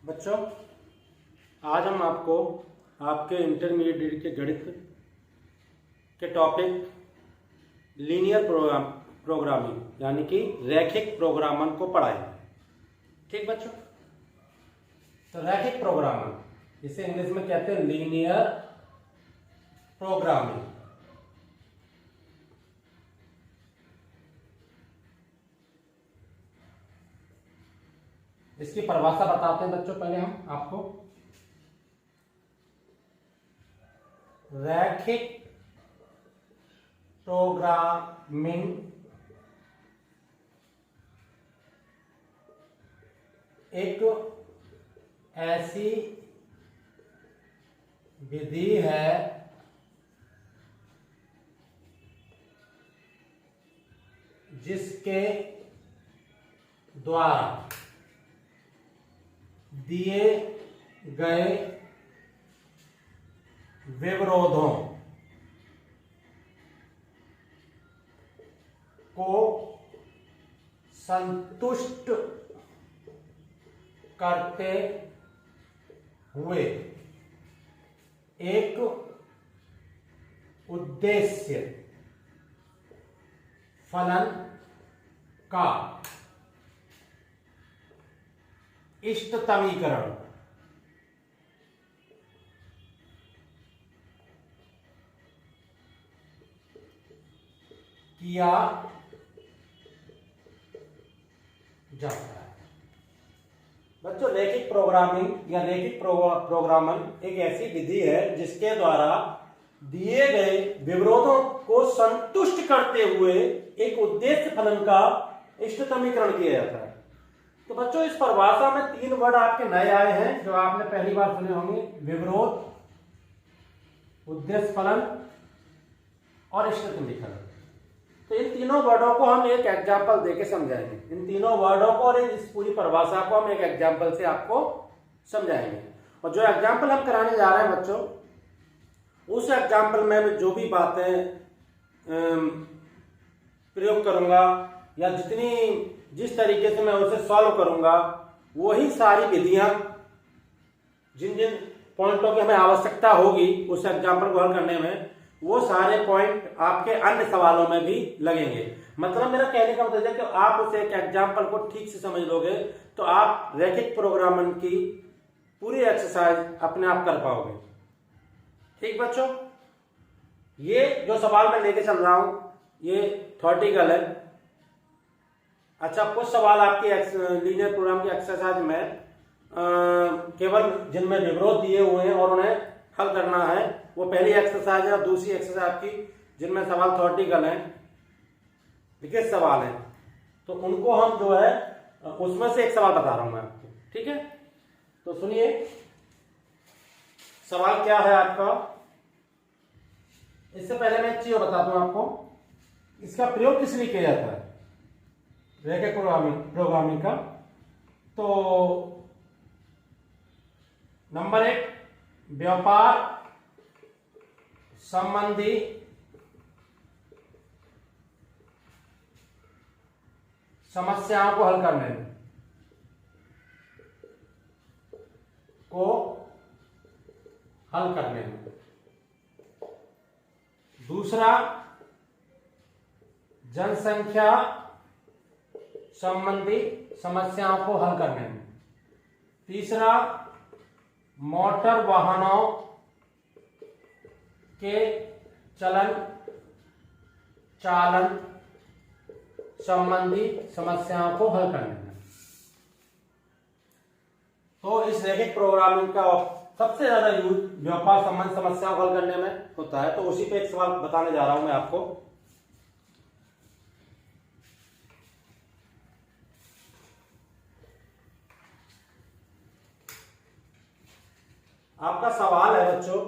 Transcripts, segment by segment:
बच्चों, आज हम आपको आपके इंटरमीडिएट के गणित के टॉपिक लीनियर प्रोग्रामिंग यानी कि रैखिक प्रोग्रामन को पढ़ाएंगे। ठीक बच्चों, तो रैखिक प्रोग्रामन इसे इंग्लिश में कहते हैं लीनियर प्रोग्रामिंग। इसकी परिभाषा बताते हैं बच्चों पहले हम आपको। रैखिक प्रोग्रामिंग एक ऐसी विधि है जिसके द्वारा दिए गए विवरोधों को संतुष्ट करते हुए एक उद्देश्य फलन का इष्टतमीकरण किया जाता है। बच्चों, रैखिक प्रोग्रामिंग या रैखिक प्रोग्रामन एक ऐसी विधि है जिसके द्वारा दिए गए विवरोधों को संतुष्ट करते हुए एक उद्देश्य फलन का इष्टतमीकरण किया जाता है। तो बच्चों, इस परिभाषा में 3 वर्ड आपके नए आए हैं जो आपने पहली बार सुने होंगे: विवरोध, उद्देश्य फलन और इष्टतमीकरण। तो इन तीनों वर्डों को हम एक एग्जाम्पल देके समझाएंगे। इन तीनों वर्डों को और इस पूरी परिभाषा को हम एक एग्जाम्पल से आपको समझाएंगे। और जो एग्जाम्पल हम कराने जा रहे हैं बच्चों, उस एग्जाम्पल में जो भी बातें प्रयोग करूंगा या जिस तरीके से मैं उसे सॉल्व करूंगा, वही सारी विधियां जिन जिन पॉइंटों की हमें आवश्यकता होगी उस एग्जाम्पल को हल करने में, वो सारे पॉइंट आपके अन्य सवालों में भी लगेंगे। मतलब मेरा कहने का मतलब है कि आप उस एक एग्जाम्पल को ठीक से समझ लोगे तो आप रैखिक प्रोग्रामन की पूरी एक्सरसाइज अपने आप कर पाओगे। ठीक बच्चों, ये जो सवाल मैं लेके चल रहा हूं ये थ्योरेटिकल है। अच्छा, कुछ सवाल आपकी लीनियर प्रोग्राम की एक्सरसाइज में केवल जिनमें विवरोध दिए हुए हैं और उन्हें हल करना है, वो पहली एक्सरसाइज है। और दूसरी एक्सरसाइज आपकी जिनमें सवाल थ्योरेटिकल हैं, लिखित सवाल हैं, तो उनको हम जो है उसमें से एक सवाल बता रहा हूं मैं आपको। ठीक है, तो सुनिए सवाल क्या है आपका। इससे पहले मैं एक चीज बता दूं आपको, इसका प्रयोग किस लिए किया जाता है रैखिक प्रोग्रामिंग का। तो नंबर 1, व्यापार संबंधी समस्याओं को हल करने में दूसरा, जनसंख्या संबंधी समस्याओं को हल करने में। तीसरा, मोटर वाहनों के चालन संबंधी समस्याओं को हल करने में। तो इस रैखिक प्रोग्रामिंग का सबसे ज्यादा यूज व्यापार संबंधी समस्याओं को हल करने में होता है। तो उसी पे एक सवाल बताने जा रहा हूं मैं आपको। आपका सवाल है बच्चों,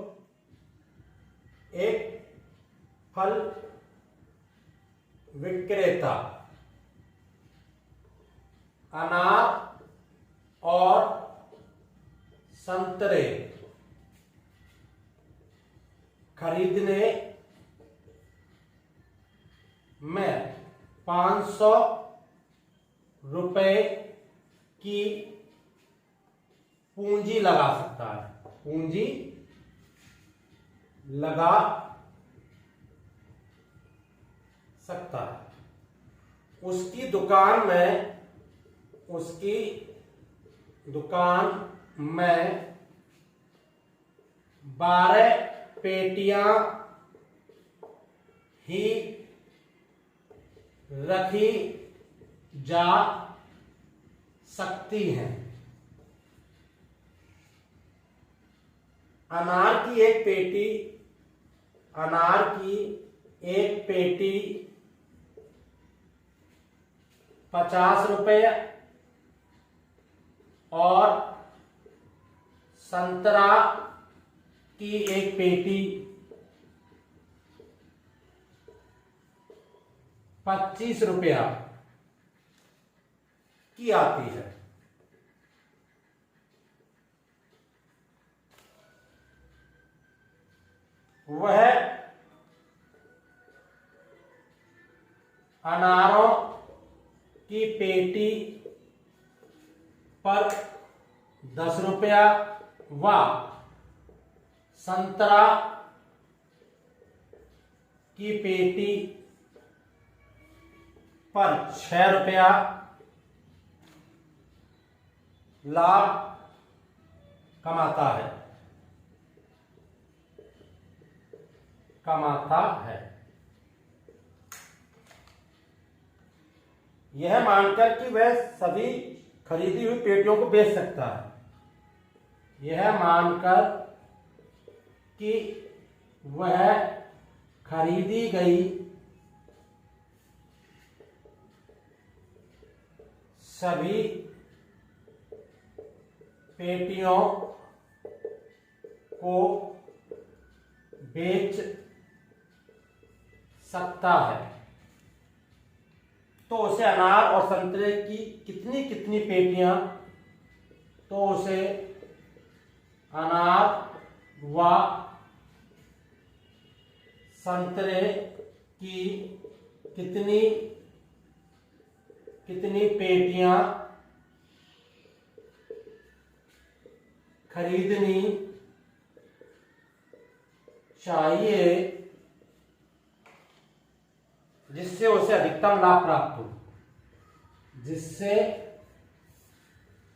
एक फल विक्रेता अनार और संतरे खरीदने में 500 रुपए की पूंजी लगा सकता है, पूंजी लगा सकता है। उसकी दुकान में 12 पेटियां ही रखी जा सकती हैं। अनार की एक पेटी 50 रुपये और संतरा की एक पेटी 25 रुपया की आती है। वह अनारों की पेटी पर 10 रुपया व संतरा की पेटी पर 6 रुपया लाभ कमाता है। यह मानकर कि वह सभी खरीदी हुई पेटियों को बेच सकता है। यह मानकर कि वह खरीदी गई सभी पेटियों को बेच सकता है। तो उसे अनार और संतरे की कितनी कितनी पेटियां, तो उसे अनार व संतरे की कितनी कितनी पेटियां खरीदनी चाहिए जिससे उसे अधिकतम लाभ प्राप्त हो, जिससे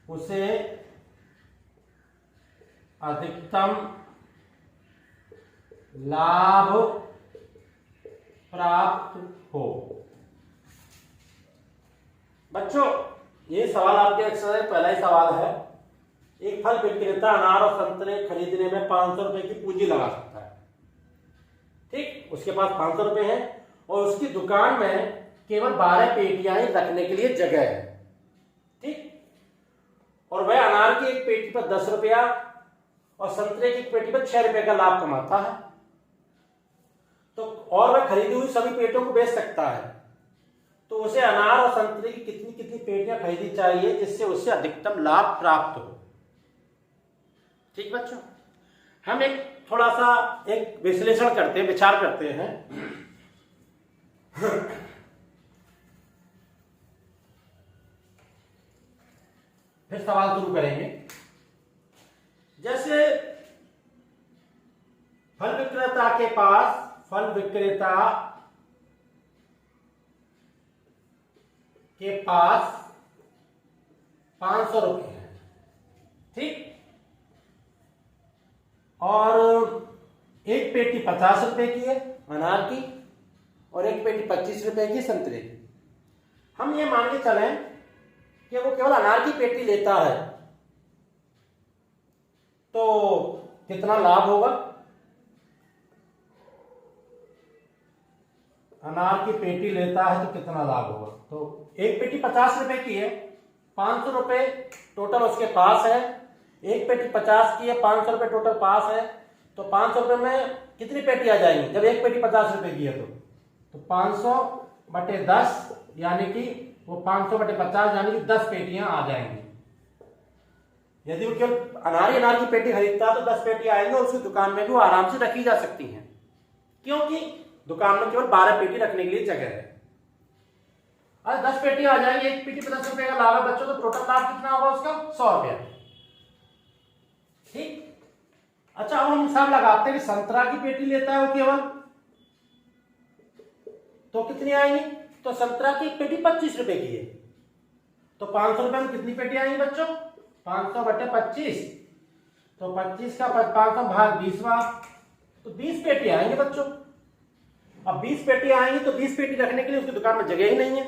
उसे अधिकतम लाभ प्राप्त हो। बच्चों, ये सवाल आपके एक्सरसाइज पहला ही सवाल है। एक फल विक्रेता अनार और संतरे खरीदने में 500 रुपए की पूंजी लगा सकता है। ठीक, उसके पास 500 रुपए है और उसकी दुकान में केवल 12 पेटियां ही रखने के लिए जगह है। ठीक, और वह अनार की एक पेटी पर 10 रुपया और संतरे की एक पेटी पर 6 रुपए का लाभ कमाता है। तो और वह खरीदी हुई सभी पेटियों को बेच सकता है। तो उसे अनार और संतरे की कितनी कितनी पेटियां खरीदनी चाहिए जिससे उसे अधिकतम लाभ प्राप्त हो। ठीक बच्चों, हम एक थोड़ा सा एक विश्लेषण करते हैं, विचार करते हैं। फिर सवाल शुरू करेंगे। जैसे फल विक्रेता के पास 500 रुपए हैं। ठीक, और एक पेटी 50 रुपए की है अनार की और एक पेटी 25 रुपए की संतरे की। हम ये मान के चलें कि वो केवल अनार की पेटी लेता है तो कितना लाभ होगा। अनार की पेटी लेता है तो कितना लाभ होगा। तो एक पेटी 50 रुपए की है, 500 रुपए टोटल उसके पास है। एक पेटी 50 की है, 500 रुपए टोटल पास है। तो 500 रुपए में कितनी पेटी आ जाएंगी जब एक पेटी 50 रुपए की है? तो 500 बटे 10 यानी कि वो 500 बटे 50 यानी कि 10 पेटियां आ जाएंगी। यदि वो केवल अनार की पेटी खरीदता है तो 10 पेटी आएंगी और उसकी दुकान में भी वो आराम से रखी जा सकती हैं, क्योंकि दुकान में केवल 12 पेटी रखने के लिए जगह है। अरे 10 पेटी आ जाएंगी, एक पेटी 50 रुपए का लाभ है बच्चों, तो टोटल लाभ कितना होगा उसका? 100 रुपया। ठीक। अच्छा, अब हम हिसाब लगाते हैं कि संतरा की पेटी लेता है वो केवल, तो कितनी आएंगी? तो संतरा की एक पेटी 25 रुपए की है, तो 500 रुपए में कितनी पेटी आएंगी बच्चों? 500 बटे 25, तो 25 का 500 भाग 20, तो 20 पेटी आएंगे बच्चों। अब 20 पेटी आएंगी तो 20 पेटी रखने के लिए उसकी दुकान में जगह ही नहीं है,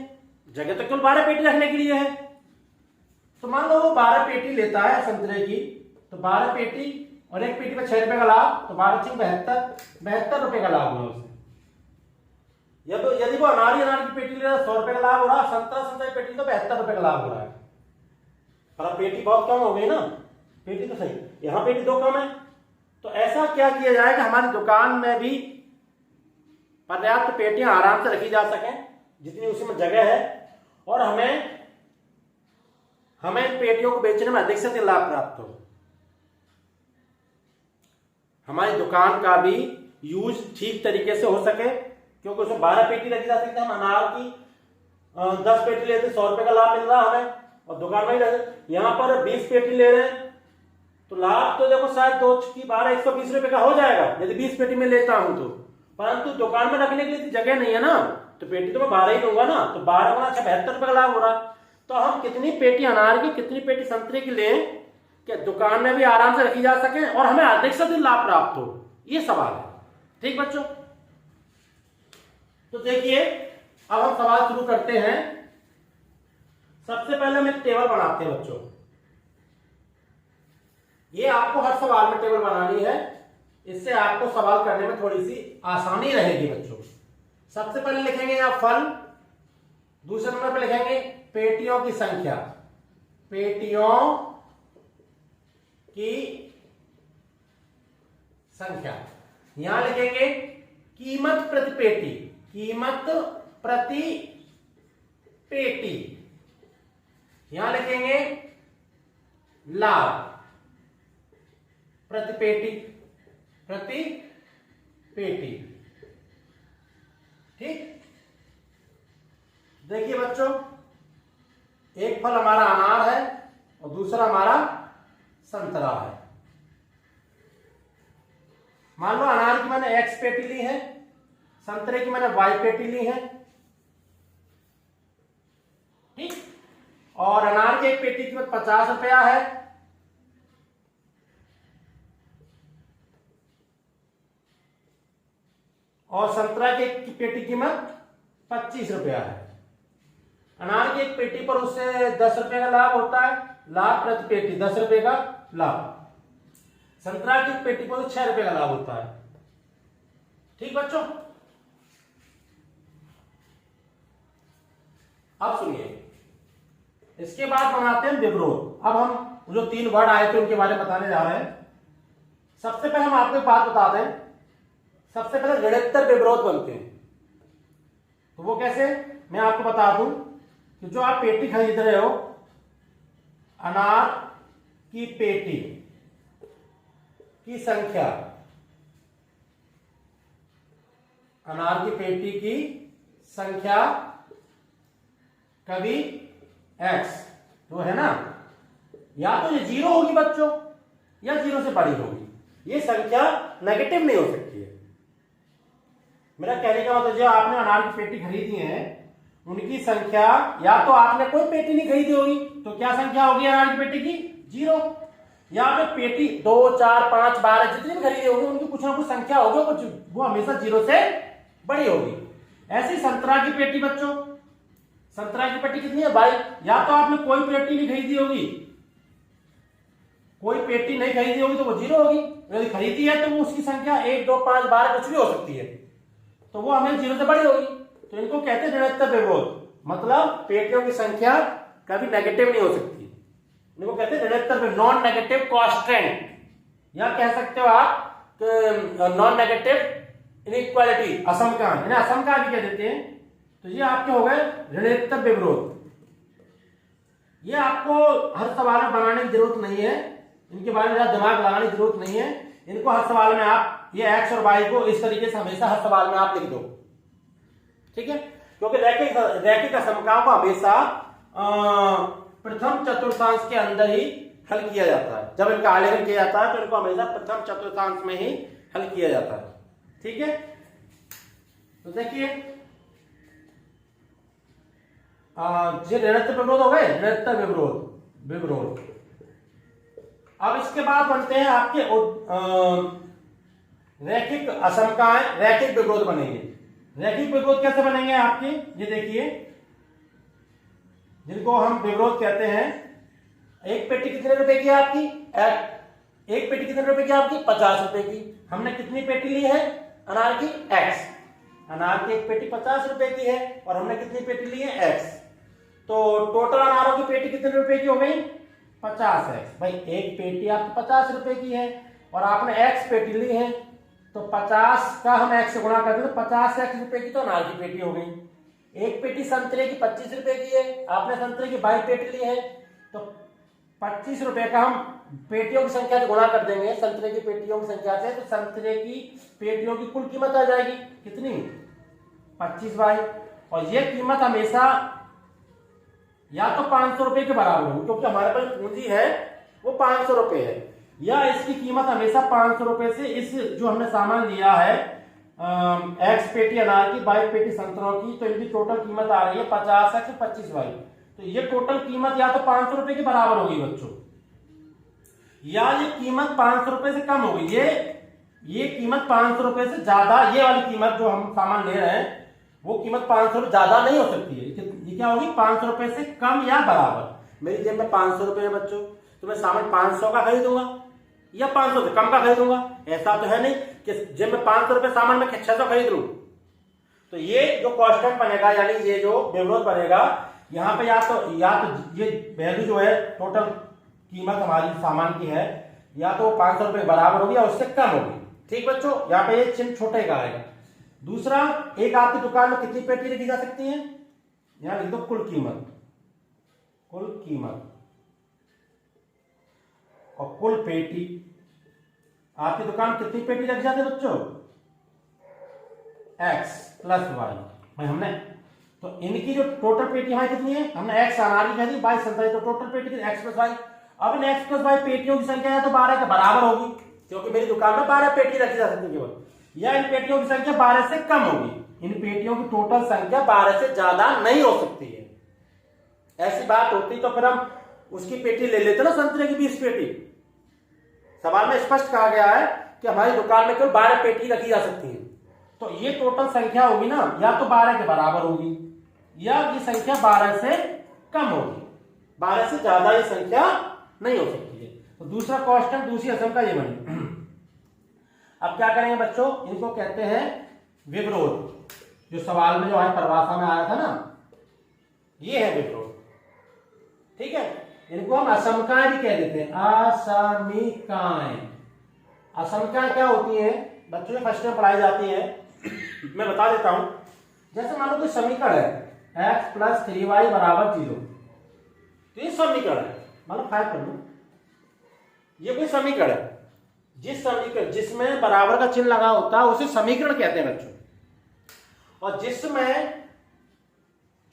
जगह तो केवल 12 पेटी रखने के लिए है। तो मान लो वो 12 पेटी लेता है संतरे की, तो 12 पेटी और एक पेटी में 6 रुपए का लाभ, तो 12 से 72 रुपए का लाभ हुआ उसे। यदि वो अनार की पेटी ले रहा है 100 रुपए का लाभ हो रहा है, संतरा की पेटी तो 72 रुपए का लाभ हो रहा है। पर अब पेटी बहुत कम हो गई ना, पेटी तो सही, यहाँ पेटी 2 कम है। तो ऐसा क्या किया जाए कि हमारी दुकान में भी पर्याप्त पेटियां आराम से रखी जा सकें जितनी उसमें जगह है, और हमें पेटियों को बेचने में अधिक से अधिक लाभ प्राप्त हो। हमारी दुकान का भी यूज ठीक तरीके से हो सके, क्योंकि उसमें 12 पेटी रखी जा सकती है। हम अनार की 10 पेटी लेते 100 रुपए का लाभ मिल रहा है हमें, और दुकान में ही रहते। यहाँ पर 20 पेटी ले रहे हैं तो लाभ तो देखो शायद 2 की 12 120 रुपए का हो जाएगा यदि 20 पेटी में लेता हूं तो, परंतु दुकान में रखने के लिए जगह नहीं है ना, तो पेटी तो मैं 12 ही लूंगा ना, तो 12 गुना 72 रुपए का लाभ हो रहा। तो हम कितनी पेटी अनार की कितनी पेटी संतरे की लें कि दुकान में भी आराम से रखी जा सके और हमें अधिक से अधिक लाभ प्राप्त हो, ये सवाल है। ठीक बच्चों, तो देखिए अब हम सवाल शुरू करते हैं। सबसे पहले हम एक टेबल बनाते हैं बच्चों, ये आपको हर सवाल में टेबल बनानी है, इससे आपको सवाल करने में थोड़ी सी आसानी रहेगी बच्चों। सबसे पहले लिखेंगे यहां फल, दूसरे नंबर पर लिखेंगे पेटियों की संख्या, पेटियों की संख्या। यहां लिखेंगे कीमत प्रति पेटी, कीमत प्रति पेटी। यहां लिखेंगे लाभ प्रति पेटी, प्रति पेटी। ठीक, देखिए बच्चों, एक फल हमारा अनार है और दूसरा हमारा संतरा है। मान लो अनार की मैंने X पेटी ली है, संतरे की मैंने Y पेटी ली है। ठीक, और अनार की एक पेटी की कीमत 50 रुपया है, और संतरा की एक पेटी की कीमत 25 रुपया है। अनार की एक पेटी पर उससे 10 रुपए का लाभ होता है, लाभ प्रति पेटी 10 रुपए का लाभ। संतरा की पेटी पर 6 रुपए का लाभ होता है। ठीक बच्चों, अब सुनिए, इसके बाद बनाते हैं विवरोध। अब हम जो 3 वर्ड आए थे उनके बारे में बताने जा रहे हैं। सबसे पहले हम आपको एक बात बता दें, सबसे पहले ऋणोत्तर विवरोध बनते हैं। तो वो कैसे, मैं आपको बता दूं कि जो आप पेटी खरीद रहे हो, अनार की पेटी की संख्या, अनार की पेटी की संख्या कभी x जो है ना, या तो ये 0 होगी बच्चों या 0 से बड़ी होगी, ये संख्या नेगेटिव नहीं हो सकती है। मेरा कहने का मतलब, जो आपने अनार की पेटी खरीदी है उनकी संख्या, या तो आपने कोई पेटी नहीं खरीदी होगी तो क्या संख्या होगी अनार की पेटी की? 0। या फिर पेटी 2, 4, 5, 12 जितनी भी खरीदी होगी उनकी कुछ ना कुछ संख्या होगी, वो हमेशा 0 से बड़ी होगी। ऐसी संतरा की पेटी बच्चों, संतरा की पेटी कितनी है? 22। या तो आपने कोई पेटी नहीं खरीदी होगी, कोई पेटी नहीं खरीदी होगी तो वो 0 होगी। यदि खरीदी है तो वो उसकी संख्या 1, 2, 5, 12 कुछ भी हो सकती है, तो वो हमें 0 से बड़ी होगी। तो इनको कहते हैं ऋणोत्तर विवरोध, मतलब पेटियों की संख्या कभी नेगेटिव नहीं हो सकती। इनको कहते हैं ऋणोत्तर विवरोध, नॉन नेगेटिव कांस्टेंट, या कह सकते हो आप नॉन नेगेटिव इनइक्वालिटी, असमकान, इन्हें असमकान भी कह देते हैं। तो ये आपके हो गए ऋणोत्तर विवरोध। ये आपको हर सवाल में बनाने की जरूरत नहीं है, इनके बारे में ज्यादा दिमाग लगाने की जरूरत नहीं है। इनको हर सवाल में आप ये x और y को इस तरीके से हमेशा हर सवाल में आप लिख दो, ठीक है, क्योंकि रैखिक असमकाओं को हमेशा प्रथम चतुर्थांश के अंदर ही हल किया जाता है। जब इनका आलेखन किया जाता है तो इनको हमेशा प्रथम चतुर्थांश में ही हल किया जाता है। ठीक है, तो देखिए ये ऋणात्मक विरोध हो गए, ऋणात्मक विरोध। अब इसके बाद बनते हैं आपके रैखिक असमकाएं, रैखिक विरोध बनेंगे। रैखिक विरोध कैसे बनेंगे आपके, ये देखिए, जिनको हम विरोध कहते हैं। एक पेटी कितने रुपए की है आपकी? एक पेटी कितने रुपए की आपकी? 50 रुपए की। हमने कितनी पेटी ली है अनार की? X। अनार की एक पेटी 50 रुपए की है और हमने कितनी पेटी ली है? X। तो टोटल अनारों की पेटी कितने रुपए की हो गई? 50X। भाई एक पेटी आपकी 50 रुपए की है और आपने X पेटी ली है, तो 50 का हम X से गुणा कर दें तो 50X रुपए की तो अनार की पेटी हो गई। एक पेटी संतरे की 25 रुपए की है, आपने संतरे की 22 पेटी ली है, तो 25 रुपए का हम पेटियों की संख्या से गुणा कर देंगे संतरे की पेटियों की संख्या से, तो संतरे की पेटियों की कुल कीमत आ जाएगी कितनी? 25/। और ये कीमत हमेशा या तो 500 रुपए के बराबर होगी, क्योंकि हमारे पास पूंजी है वो 500 रुपए है, या इसकी कीमत हमेशा 500 रुपए से इस जो हमने सामान लिया है X पेटी अनार की, 22 पेटी संतरों की, तो इनकी टोटल कीमत आ रही है 50X 25/। तो ये टोटल कीमत या तो 500 रुपए के बराबर होगी बच्चों, या ये कीमत 500 रुपए से कम होगी। ये कीमत 500 रुपए से ज्यादा, ये वाली कीमत जो हम सामान ले रहे हैं वो कीमत 500 रुपए ज्यादा नहीं हो सकती है। ये क्या होगी? 500 रुपए से कम या बराबर। मेरी जेब में 500 रुपए है बच्चों, तो मैं सामान 500 का खरीदूंगा या 500 से कम का खरीदूंगा? ऐसा तो है नहीं कि जेब में 500 रुपए सामान में 600 खरीद लूं। तो ये जो कांस्टेंट बनेगा, यानी ये जो विरोध बनेगा, यहाँ पे या तो ये वैल्यू जो है टोटल कीमत हमारी सामान की है, या तो 500 रुपए बराबर होगी या उससे कम होगी। ठीक बच्चों, यहाँ पे ये चिन्ह छोटे का आएगा। दूसरा, एक आपकी दुकान में कितनी पेटी रखी जा सकती है? यहां लिख दो कुल कीमत और कुल पेटी। आपकी दुकान में कितनी पेटी रखी जाती है बच्चों? X + Y। भाई हमने तो इनकी जो टोटल पेटी हमारी कितनी है? हमने X अनार की कह दी, 22 संतरे, तो टोटल पेटी कितनी? X + Y। अब इन X + Y पेटियों की संख्या है तो 12 के बराबर होगी, क्योंकि मेरी दुकान में 12 पेटी रखी जा सकती है केवल, या इन पेटियों की संख्या 12 से कम होगी। इन पेटियों की टोटल संख्या 12 से ज्यादा नहीं हो सकती है। ऐसी बात होती तो फिर हम उसकी पेटी ले लेते ना, संतरे की 20 पेटी। सवाल में स्पष्ट कहा गया है कि हमारी दुकान में केवल 12 पेटी रखी जा सकती है, तो ये टोटल संख्या होगी ना, या तो 12 के बराबर होगी या ये संख्या 12 से कम होगी। 12 से ज्यादा ये संख्या नहीं हो सकती है। तो दूसरा कांस्टेंट, दूसरी असम का ये बने। अब क्या करेंगे बच्चों? इनको कहते हैं विरोध। जो सवाल में जो है परिभाषा में आया था ना, ये है विरोध। ठीक है, इनको हम असमकाएं भी कह देते हैं, असमीकाएं। असमकाएं क्या होती है बच्चों? ने फर्स्ट में पढ़ाई जाती है, मैं बता देता हूं। जैसे मान लो कोई समीकरण है x + 3y = 0, तो ये समीकरण है, मतलब 5 कर लो, ये कोई समीकरण है। जिसमें बराबर का चिन्ह लगा होता है उसे समीकरण कहते हैं बच्चों, और जिसमें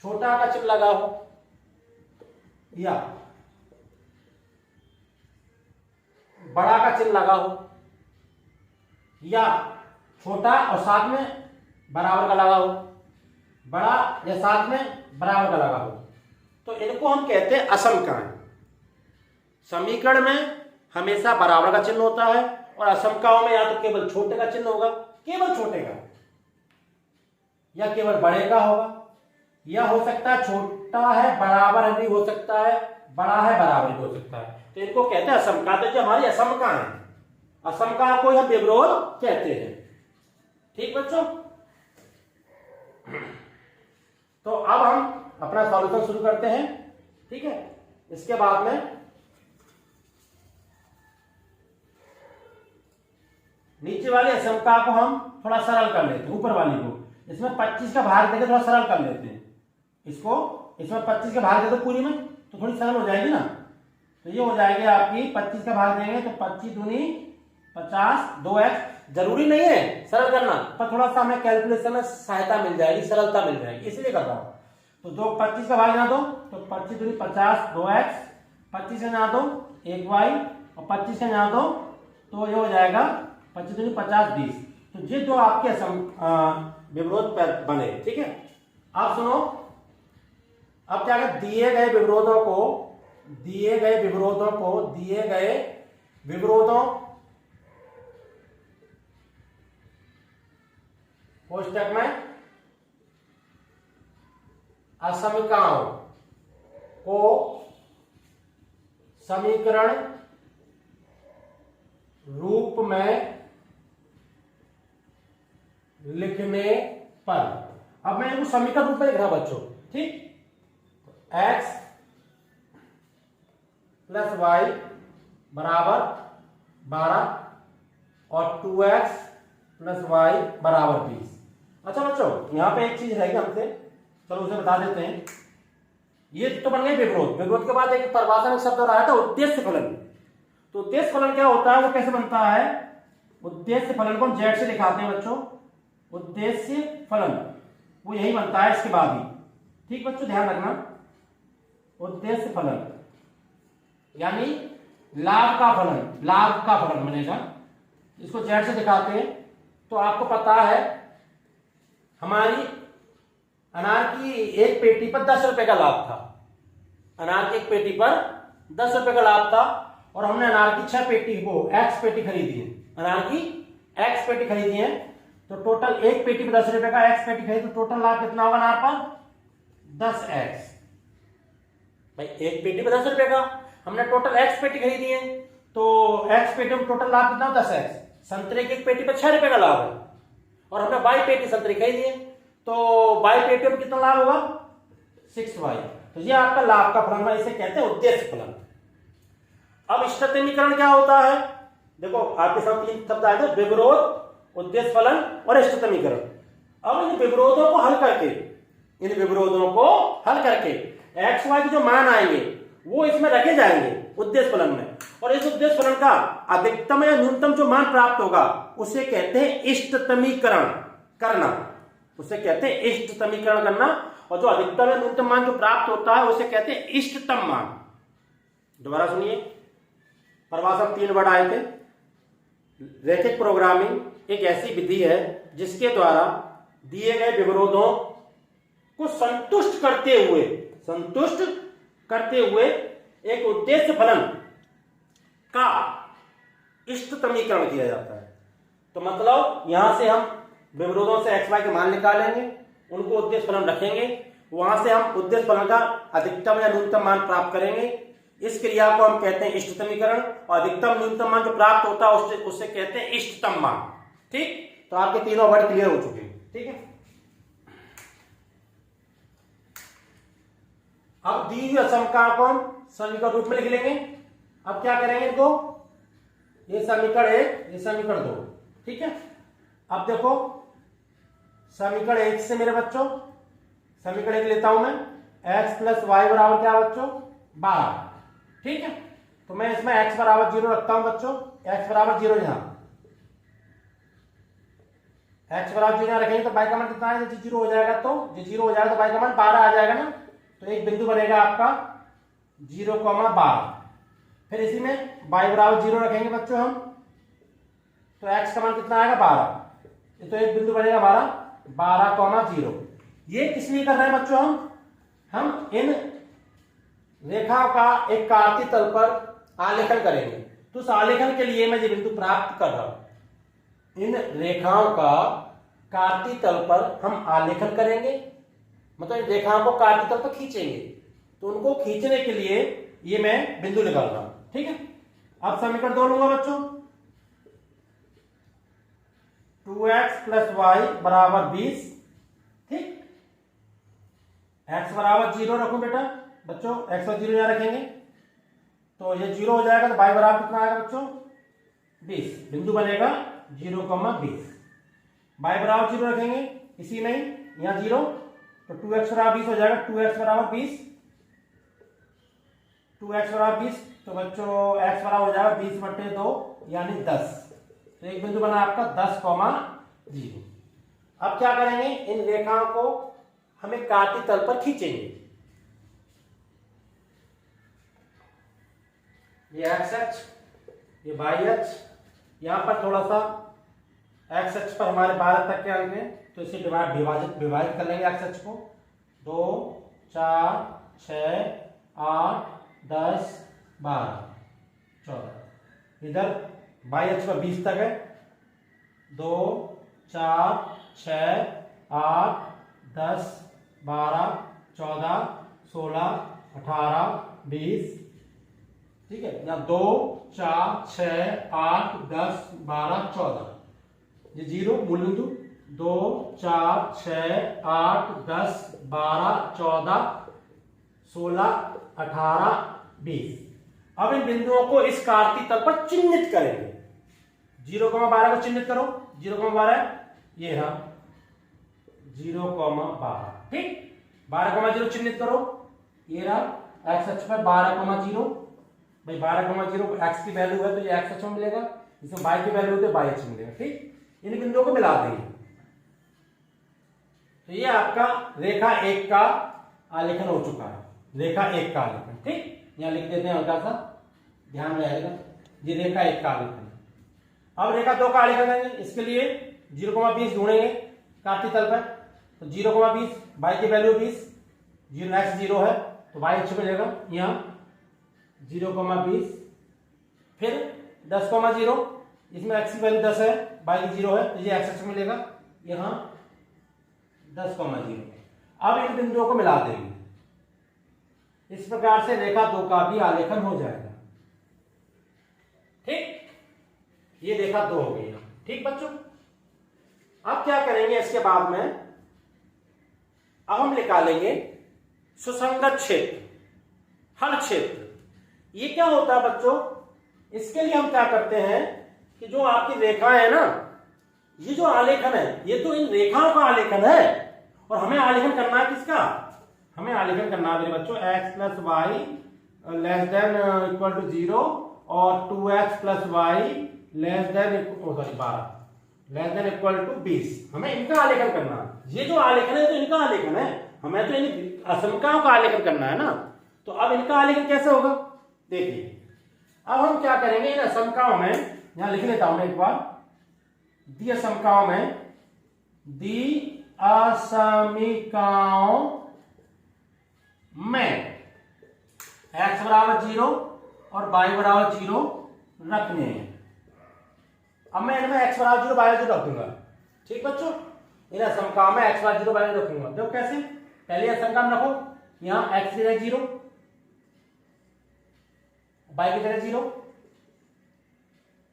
छोटा का चिन्ह लगा हो या बड़ा का चिन्ह लगा हो, या छोटा और साथ में बराबर का लगा हो, बड़ा या साथ में बराबर का लगा हो, तो इनको हम कहते हैं असमकाएं। समीकरण में हमेशा बराबर का चिन्ह होता है और असमकाओं में या तो केवल छोटे का चिन्ह होगा, केवल छोटे का, या केवल बड़े का होगा, या हो सकता है छोटा है बराबर भी हो सकता है, बड़ा है बराबर भी हो सकता है। तो इनको कहते हैं असमका। तो जो हमारी असमका है, असमका को हम विरोध कहते हैं। ठीक बच्चों, तो अब हम अपना सॉल्यूशन शुरू करते हैं। ठीक है, इसके बाद में नीचे वाली असमका को हम थोड़ा सरल कर लेते हैं, ऊपर वाली को। इसमें 25 का भाग देकर थोड़ा सरल कर लेते हैं इसको। इसमें 25 का भाग दे दो पूरी में, तो थोड़ी सरल हो जाएगी ना। तो ये हो जाएगी आपकी 25 का भाग देंगे तो 25 दूनी 50, 2x। जरूरी नहीं है सरल करना, पर थोड़ा सा हमें कैलकुलेशन में सहायता मिल जाएगी, सरलता मिल जाएगी, इसलिए कर रहा हूं। तो 25 का भाग ना दो तो 25 दूनी 50, 2x 25 से ना दो 1y और 25 से ना दो तो ये हो जाएगा 25 दूनी 50 20। तो ये दो आपके विवरोध बने। ठीक है, आप सुनो, अब क्या है, दिए गए विवरोधों कोष्टक में असमीकरणों को समीकरण रूप में लिखने पर, अब मैं इनको समीकरण रूप में लिख रहा हूं बच्चों। ठीक, x प्लस वाई बराबर 12 और 2x प्लस वाई बराबर 20। अच्छा बच्चों, यहां पे एक चीज रहेगी हमसे, चलो उसे बता देते हैं। ये तो बन गए विवरोध के बाद एक परिभाषा में शब्द और आया था उद्देश्य फलन। तो उद्देश्य फलन क्या होता है, वो कैसे बनता है? उद्देश्य फलन को हम जेड से दिखाते हैं बच्चों। उद्देश्य फलन वो यही बनता है इसके बाद ही। ठीक बच्चों, ध्यान रखना, उद्देश्य फलन यानी लाभ का फलन बनेगा। इसको जेड से दिखाते हैं। तो आपको पता है हमारी अनार की एक पेटी पर 10 रुपए का लाभ था। अनार की एक पेटी पर 10 रुपए का लाभ था और हमने अनार की 6 पेटी को एक्स पेटी खरीदी है। अनार की एक्स पेटी खरीदी है तो टोटल एक पेटी पर 10 रुपए का एक्स पेटी खरीदी, तो टोटल लाभ कितना होगा अनार पर? 10x। भाई एक पेटी पर 10 रुपए का, हमने टोटल एक्स पेटी खरीदी है तो एक्स पेटी में टोटल लाभ कितना? 10x। संतरे की एक पेटी पर 6 रुपए का लाभ है और हमने बाई पेटी संतरे खरीदी है तो बाई पेटी में कितना लाभ होगा? 6y। तो ये आपका लाभ का फलन है, इसे कहते हैं उद्देश्य फलन। अब इष्टतमीकरण क्या होता है? देखो आपके साथ 3 शब्द आए थे, विवरोध, उद्देश्य फलन और इष्टतमीकरण। अब इन विवरोधों को हल करके एक्स वाई के जो मान आएंगे वो इसमें रखे जाएंगे उद्देश्य फलन में, और इस उद्देश्य फलन का अधिकतम या न्यूनतम जो मान प्राप्त होगा उसे कहते हैं इष्टतमीकरण करना। उसे कहते हैं इष्टतमीकरण करना, और जो अधिकतम या न्यूनतम मान जो प्राप्त होता है उसे कहते हैं इष्टतम मान। दोबारा सुनिए, परिभाषा में 3 वर्ड आए थे। रैखिक प्रोग्रामिंग एक ऐसी विधि है जिसके द्वारा दिए गए विवरोधों को संतुष्ट करते हुए एक उद्देश्य फलन का इष्टतमीकरण किया जाता है। तो मतलब यहां से हम विवरोधों से एक्स वाई के मान निकालेंगे, उनको उद्देश्य फलन रखेंगे, वहां से हम उद्देश्य फलन का अधिकतम या न्यूनतम मान प्राप्त करेंगे। इस क्रिया को हम कहते हैं इष्टतमीकरण, और अधिकतम न्यूनतम मान जो प्राप्त होता है उससे कहते हैं इष्टतम मान। ठीक, तो आपके तीनों वर्ड क्लियर हो चुके हैं। ठीक है, अब दी हुई असमीकरण को हम समीकरण रूप में लिख लेंगे। अब क्या करेंगे इनको, ये समीकरण 1 ये समीकरण 2। ठीक है, अब देखो समीकरण 1 से मेरे बच्चों समीकरण 1 लेता हूं मैं, x प्लस वाई बराबर क्या बच्चों? 12। ठीक है, तो मैं इसमें x बराबर 0 रखता हूं बच्चों। x बराबर 0 यहां, x बराबर 0 यहां रखेंगे तो y का मान कितना है? 0 हो जाएगा, तो 0 हो जाएगा तो y का मान 12 आ जाएगा ना। तो एक बिंदु बनेगा आपका 0,12। फिर इसी में y बराबर 0 रखेंगे बच्चों हम, तो x का मान कितना आएगा? 12। तो एक बिंदु बनेगा हमारा 12,0। ये किस लिए कर रहे हैं बच्चों? हम इन रेखाओं का एक कार्तीय तल पर आलेखन करेंगे। तो उस आलेखन के लिए मैं ये बिंदु प्राप्त कर रहा हूं। इन रेखाओं का कार्तीय तल पर हम आलेखन करेंगे, मतलब इन रेखाओं को कार्तीय तल पर खींचेंगे। तो उनको खींचने के लिए ये मैं बिंदु निकाल रहा हूं। ठीक है, अब समीकरण 2 लूंगा बच्चों, 2x प्लस वाई बराबर 20। ठीक, x बराबर 0 रखूं बेटा बच्चों, x और 0 यहां रखेंगे तो ये 0 हो जाएगा, तो y बराबर कितना आएगा बच्चों? 20। बिंदु बनेगा 0,20। y बराबर 0 रखेंगे इसी में ही, यहां 0, तो 2x बराबर 20 हो जाएगा। 2x बराबर 20, 2x बराबर 20, तो बच्चों x बराबर हो जाएगा 20/2 यानी 10। तो एक बिंदु बना आपका 10,0। अब क्या करेंगे, इन रेखाओं को हमें कार्तीय तल पर खींचेंगे। ये एक्स अक्ष, ये वाई अक्ष, यहाँ पर थोड़ा सा एक्स अक्ष पर हमारे 12 तक के अंक हैं, तो इसे विभाजित कर लेंगे एक्स अक्ष को। 2 4 6 8 10 12 14। इधर वाई अक्ष पर 20 तक है। 2 4 6 8 10 12 14 16 18 20। ठीक है, यहाँ 2 4 6 8 10 12 14, ये 0 मूल बिंदु। 2 4 6 8 10 12 14 16 18 20। अब इन बिंदुओं को इस कार्तीय तल पर चिन्हित करेंगे। 0,12 को चिन्हित करो। 0,12 ये रहा 0,12। ठीक, 12,0 चिन्हित करो। ये रहा एक्स अक्ष पर 12,0। भाई 12,0 एक्स की वैल्यू है तो ये एक्स अक्ष में मिलेगा, इसमें वाई की वैल्यू है तो वाई अक्ष में मिलेगा। ठीक, इन बिंदुओं को मिला देंगे तो ये आपका रेखा 1 का आलेखन हो चुका है। रेखा 1 का आलेखन। ठीक, यहां लिख देते हैं हल्का सा, ध्यान रहेगा। ये रेखा 1 का आलेखन है। अब रेखा 2 का आलेखन है। इसके लिए 0,20 ढूंढेंगे कार्तीय तल पर। तो 0,20 वाई की वैल्यू 20, 0 है तो वाई अक्ष मिलेगा यहाँ 0,20। फिर 10,0, इसमें एक्स की वैल्यू 10 है, वाई की 0 है तो ये एक्स अक्ष मिलेगा यहाँ 10,0। अब इन बिंदुओं को मिला देंगे। इस प्रकार से रेखा 2 का भी आलेखन हो जाएगा। ठीक, ये रेखा 2 हो गई। ठीक बच्चों, अब क्या करेंगे इसके बाद में, अब हम निकालेंगे सुसंगत क्षेत्र, हल क्षेत्र। ये क्या होता है बच्चों, इसके लिए हम क्या करते हैं कि जो आपकी रेखा है ना, ये जो आलेखन है ये तो इन रेखाओं का आलेखन है, और हमें आलेखन करना है किसका, हमें आलेखन करना है मेरे बच्चों x plus Y less than equal to 0 और 2x plus Y less than 12 less than equal to 20। हमें इनका आलेखन करना है। ये जो आलेखन है तो इनका आलेखन है, हमें तो इन असमकाओं का आलेखन करना है ना। तो अब इनका आलेखन कैसे होगा देखिए। अब हम क्या करेंगे, इन असमकाओं में, यहां लिख लेता हूं मैं एक बार, दी असमकाओं में, दी असमीकाओं में x बराबर 0 और y बराबर 0 रखने हैं। अब मैं इनमें x बराबर 0 y 0 रख दूंगा। ठीक बच्चों, इन असमकाओं में x बराबर 0 y रखूंगा। देखो कैसे, पहले असमका में रखो, यहां x की जगह 0, y की जगह 0,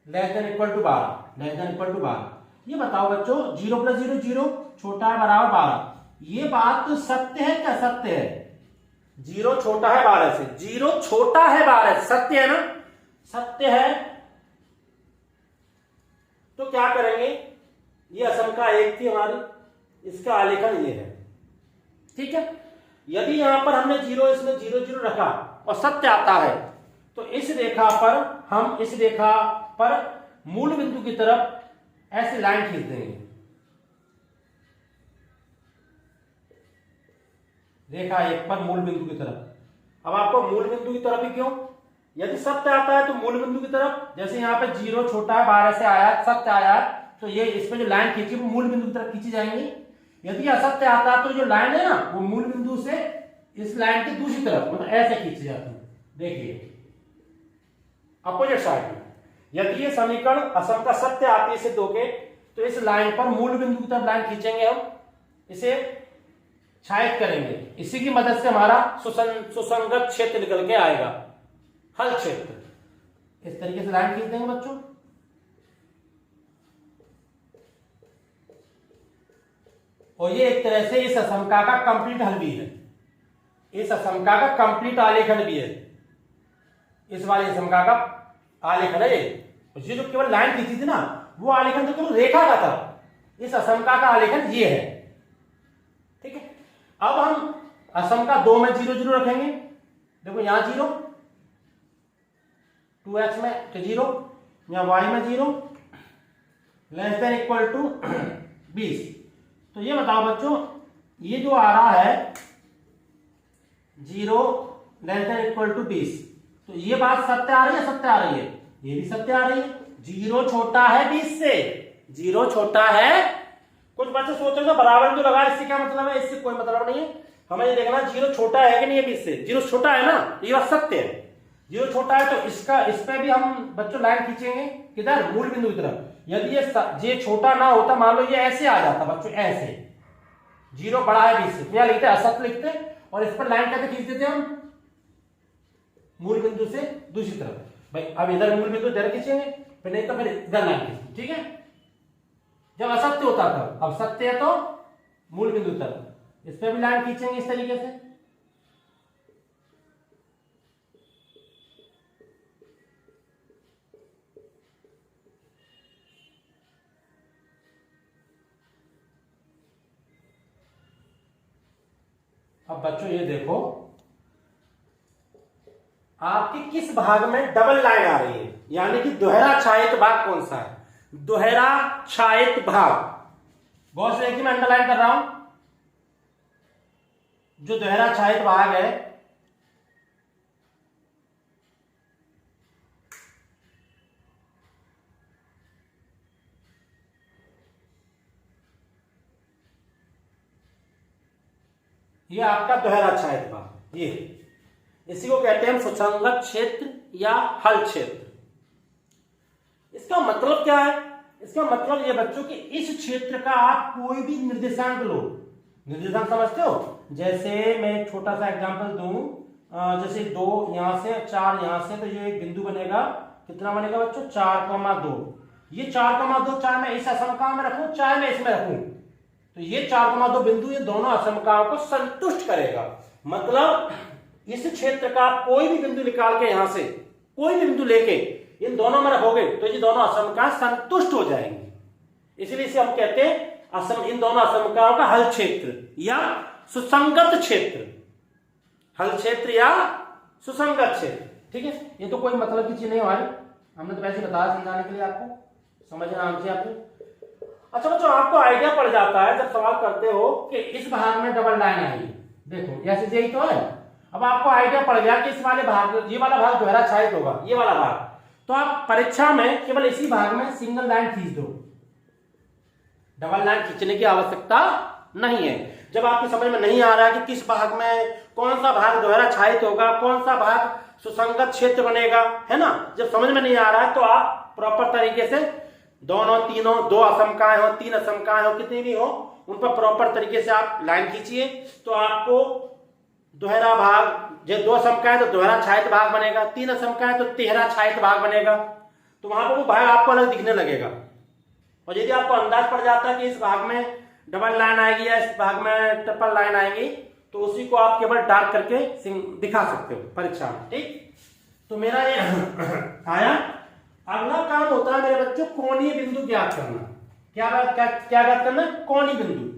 less than equal to 12, less than equal to 12। ये बताओ बच्चों, 0 प्लस 0 0, छोटा है बराबर 12। ये बात तो सत्य है क्या, सत्य है। 0 छोटा है 12 से, 0 छोटा है 12 से, सत्य है ना, सत्य है। तो क्या करेंगे, ये असमका 1 थी हमारी, इसका आलेखन ये है। ठीक है, यदि यहां पर हमने 0 इसमें 0 0 रखा और सत्य आता है तो इस रेखा पर हम, इस रेखा पर मूल बिंदु की तरफ ऐसे लाइन खींच देंगे। रेखा 1 पर मूल बिंदु की तरफ। अब आपको मूल बिंदु की तरफ ही क्यों, यदि सत्य आता है तो मूल बिंदु की तरफ, जैसे यहाँ पे 0 छोटा है 12 से आया, सत्य आया तो ये इसमें जो लाइन खींची वो मूल बिंदु की तरफ खींची जाएंगी। यदि असत्य आता है तो जो लाइन है ना वो मूल बिंदु से इस लाइन की दूसरी तरफ, मतलब ऐसे खींची जाती है। देखिए अपोजिट साइड में, यदि ये समीकरण असमका सत्य आती है सिद्ध होके, तो इस लाइन पर मूल बिंदु की तरफ लाइन खींचेंगे, हम इसे छायित करेंगे। इसी की मदद से हमारा सुसंगत क्षेत्र निकल के आएगा, हल क्षेत्र। इस तरीके से लाइन खींच देंगे बच्चों। और ये एक तरह से इस असमका का कंप्लीट हल भी है, इस असमका का कंप्लीट आलेखन भी है। इस वाले असमका का आलेखन है ये जो केवल लाइन खींची थी ना, वो आलेखन तो केवल रेखा का था। इस असमका का आलेखन ये है। ठीक है, अब हम असमका 2 में 0 0 रखेंगे। देखो यहां 0, 2x में तो 0, यहां y में 0, लेस देन इक्वल टू 20। तो ये बताओ बच्चों, ये जो आ रहा है 0 लेस देन इक्वल टू 20, तो ये बात सत्य आ रही है, सत्य आ रही है, ये भी सत्य आ रही है। 0 छोटा है 20 से, 0 छोटा है। कुछ बच्चे सोच रहे बराबर जो लगा, इससे क्या मतलब है? इससे कोई मतलब नहीं है। हमें ये देखना 0 छोटा है कि नहीं है 20 से। 0 छोटा है ना, ये बात सत्य है। 0 छोटा है तो इस पे भी हम बच्चों लाइन खींचेंगे किधर? मूल बिंदु की तरफ। यदि ये छोटा ना होता, मान लो ये ऐसे आ जाता बच्चों, ऐसे 0 बड़ा है 20 से, क्या लिखते? असत्य लिखते, और इस पर लाइन कैसे खींच देते हम? मूल बिंदु से दूसरी तरफ। भाई अब इधर मूल बिंदु इधर खींचेंगे, फिर नहीं तो फिर इधर लाइन खींचेंगे, ठीक है। जब असत्य होता था, अब सत्य है तो मूल बिंदु तरफ, इस पर भी लाइन खींचेंगे इस तरीके से। अब बच्चों ये देखो, आपके किस भाग में डबल लाइन आ रही है, यानी कि दोहरा छायित भाग कौन सा है? दोहरा छायित भाग। बहुत से कि मैं अंडरलाइन कर रहा हूं, जो दोहरा छायित भाग है, ये आपका दोहरा छायित भाग, ये इसी को कहते हैं हम सुसंगत क्षेत्र या हल क्षेत्र। इसका मतलब क्या है? इसका मतलब ये बच्चों कि इस क्षेत्र का आप कोई भी निर्देशांक लो। निर्देशांक समझते हो? जैसे मैं एक छोटा सा एग्जांपल दूं, जैसे 2 यहां से, 4 यहां से, तो ये एक बिंदु बनेगा। कितना बनेगा बच्चों? 4,2। ये 4,2 चाहे मैं इस असमकाव में रखूं, चाहे मैं इसमें रखूं, तो ये 4,2 बिंदु ये दोनों असमकाओं को संतुष्ट करेगा। मतलब इस क्षेत्र का कोई भी बिंदु निकाल के, यहां से कोई भी बिंदु लेके इन दोनों में रखोगे तो ये दोनों असमका संतुष्ट हो जाएंगे। इसलिए इसे हम कहते हैं इन दोनों असमकाओं का हल क्षेत्र या सुसंगत क्षेत्र। हल क्षेत्र या सुसंगत क्षेत्र, ठीक है। ये तो कोई मतलब की चीज नहीं हमारी, हमने तो वैसे बताया समझाने के लिए, आपको समझना आना चाहिए आपको। अच्छा बच्चों, आपको आइडिया पड़ जाता है जब सवाल करते हो कि इस भाग में डबल लाइन आएगी, देखो ऐसे यही तो है। अब आपको आइडिया पड़ गया कि इस वाले भाग, ये वाला भाग दोहरा छायित होगा, ये वाला भाग, तो आप परीक्षा में केवल इसी भाग में सिंगल लाइन खींच दो, डबल लाइन खींचने की आवश्यकता नहीं है। जब आपकी समझ में नहीं आ रहा है कि किस भाग में कौन सा भाग दोहरा छायित होगा, कौन सा भाग सुसंगत क्षेत्र बनेगा, है ना, जब समझ में नहीं आ रहा है तो आप प्रॉपर तरीके से दोनों, तीनों, 2 असमकाएं हो, 3 असमकाएं हो, कितनी भी हो, उन पर प्रॉपर तरीके से आप लाइन खींचिए, तो आपको दोहरा भाग, जब 2 असमकाएं तो दोहरा छायित भाग बनेगा, 3 असमकाएं तो तिहरा छायित भाग बनेगा। तो वहां पर वो भाग आपको अलग दिखने लगेगा। और यदि आपको अंदाज पड़ जाता है कि इस भाग में डबल लाइन आएगी या इस भाग में ट्रिपल लाइन आएगी, तो उसी को आप केवल डार्क करके दिखा सकते हो परीक्षा में, ठीक। तो मेरा ये आया। अगला काम होता है मेरे बच्चों कोणीय बिंदु ज्ञात करना। क्या ज्ञात करना? कोणीय बिंदु।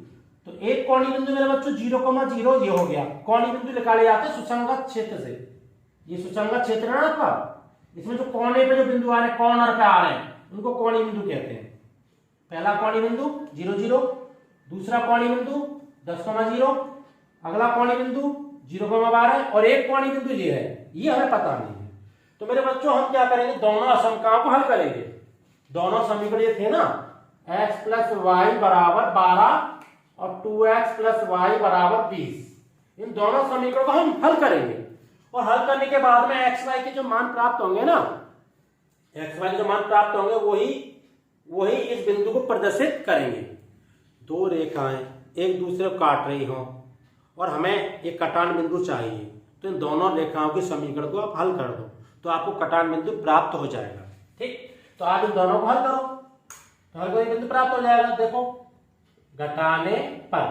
तो एक कोणीय बिंदु मेरे बच्चों 0,0 ये हो गया। कोणीय बिंदु निकाले जाते हैं सुसंगत क्षेत्र से। ये सुसंगत क्षेत्र है ना आपका, इसमें जो कोने पे जो बिंदु आ रहे हैं, कॉर्नर पे आ रहे हैं, उनको कोणीय बिंदु कहते हैं। पहला कोणीय बिंदु 0, 0, दूसरा कोणीय बिंदु 10,0, अगला कोणीय बिंदु 0,12 और एक कोणीय बिंदु ये है, ये हमें पता नहीं है। तो मेरे बच्चों हम क्या करेंगे? दोनों असमकाओं को हल करेंगे। दोनों समीकरण ये थे ना, x + y = 12 और 2x + y = 20। इन दोनों समीकरणों को हम हल करेंगे, और हल करने के बाद में x y के जो मान प्राप्त होंगे ना, x y के जो मान प्राप्त होंगे वही इस बिंदु को प्रदर्शित करेंगे। 2 रेखाएं एक दूसरे को काट रही हों और हमें एक कटान बिंदु चाहिए, तो इन दोनों रेखाओं के समीकरण को आप हल कर दो, तो आपको कटान बिंदु प्राप्त हो जाएगा, ठीक। तो आप इन दोनों को हल करो, तो हल कोई बिंदु प्राप्त हो जाएगा। देखो, घटाने पर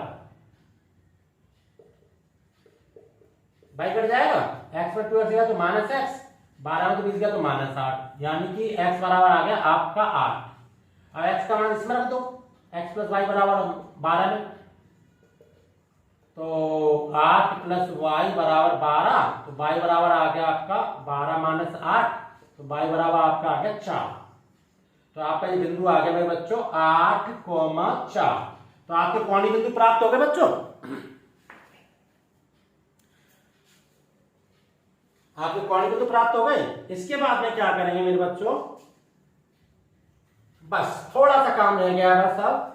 भाई कट जाएगा, x पर 2x गया तो -x, 12 में तो 20 गया तो -8, यानी कि x बराबर आ गया आपका 8। अब x का मान इसमें रख दो, x + y = 12 में, तो 8 + y = 12, तो y बराबर आ गया आपका 12 - 8, तो y बराबर आपका आ गया 4। तो आपका ये बिंदु आ गया मेरे बच्चों 8,4। तो आपके कोणीय बिंदु प्राप्त हो गए बच्चों। आपके कौणी बिंदु प्राप्त हो गए। इसके बाद में क्या करेंगे मेरे बच्चों, बस थोड़ा सा काम रह गया बस। अब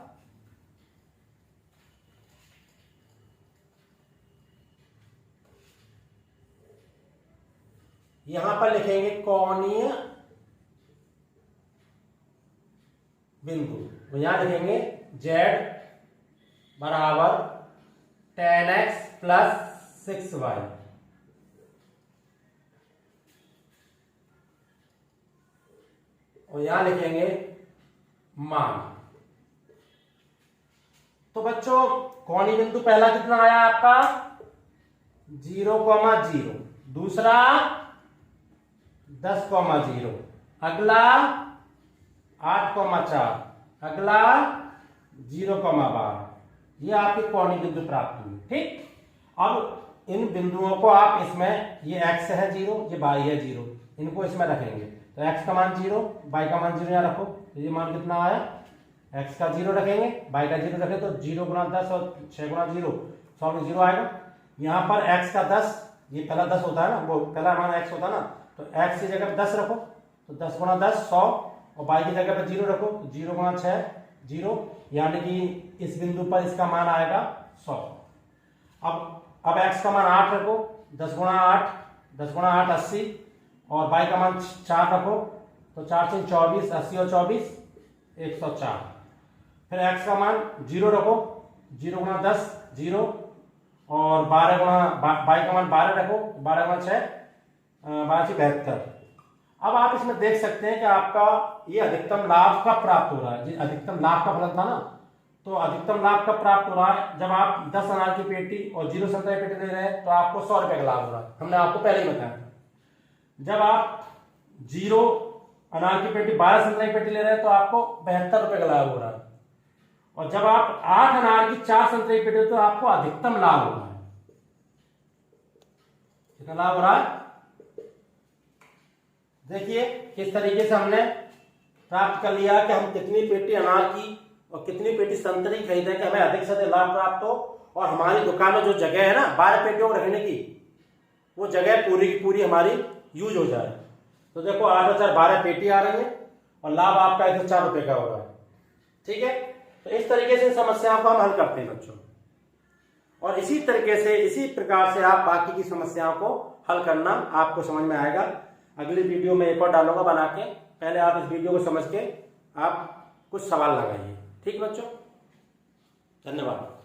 यहां पर लिखेंगे कोणीय बिंदु, तो यहां लिखेंगे z बराबर 10x प्लस 6y। और यहां लिखेंगे मान। तो बच्चों कोणीय बिंदु पहला कितना आया आपका 0,0, दूसरा 10,0, अगला 8,4, अगला 0,12। ये आपके कोणीय बिंदु प्राप्त हुए। ठीक, अब इन बिंदुओं को आप इसमें, ये x है 0, ये y है 0, इनको इसमें रखेंगे। तो x का मान 0, y का मान 0 यहाँ रखो। तो ये मान कितना आया, x का 0 रखेंगे, y का 0 रखें तो 0 गुना 10 और 6 गुना 0, 100 में 0 आएगा। यहाँ पर x का 10, ये पहला 10 होता है ना, वो पहला मान x होता है ना, तो x की जगह पर 10 रखो, तो 10 गुना 10 100, और y की जगह पर 0 रखो, तो 0 गुना 6 0, यानी कि इस बिंदु पर इसका मान आएगा 100। अब x का मान 8 रखो, 10 गुना 8, 10 गुना 8 80, और y का मान 4 रखो, तो 4 से 24, 80 और 24 104। फिर x का मान 0 रखो, 0 गुना 10 0, और 12 गुना y का मान 12 रखो, 12 गुना 6 12 से 72। अब आप इसमें देख सकते हैं कि आपका ये अधिकतम लाभ कब प्राप्त हो रहा है। अधिकतम लाभ का फलन था ना, तो अधिकतम लाभ कब प्राप्त हो रहा है, जब आप 10 अनार की पेटी और 0 संतरा की पेटी ले रहे हैं तो आपको 100 रुपए का लाभ हो रहा है। हमने आपको पहले ही बताया था। जब आप 0 अनार की पेटी 12 संतरा की पेटी ले रहे हैं तो आपको 72 रुपए का लाभ हो रहा है। और जब आप 8 अनार की 4 संतरा की पेटी तो आपको अधिकतम लाभ हो रहा है। कितना लाभ हो रहा है देखिए, किस तरीके से हमने प्राप्त कर लिया कि हम कितनी पेटी अनार की और कितनी पेटी संतरी खरीदें कि हमें अधिक से अधिक लाभ प्राप्त हो, और हमारी दुकान में जो जगह है ना 12 पेटियों को रखने की, वो जगह पूरी की पूरी हमारी यूज हो जाए। तो देखो 8 और 4 12 पेटी आ रही है और लाभ आपका 104 रुपए का हो रहा है। ठीक है, तो इस तरीके से समस्याओं को हम हल करते हैं बच्चों, और इसी तरीके से इसी प्रकार से आप बाकी की समस्याओं को हल करना आपको समझ में आएगा। अगली वीडियो में एक और डालूंगा बना के, पहले आप इस वीडियो को समझ के आप कुछ सवाल लगाइए। ठीक बच्चों, धन्यवाद।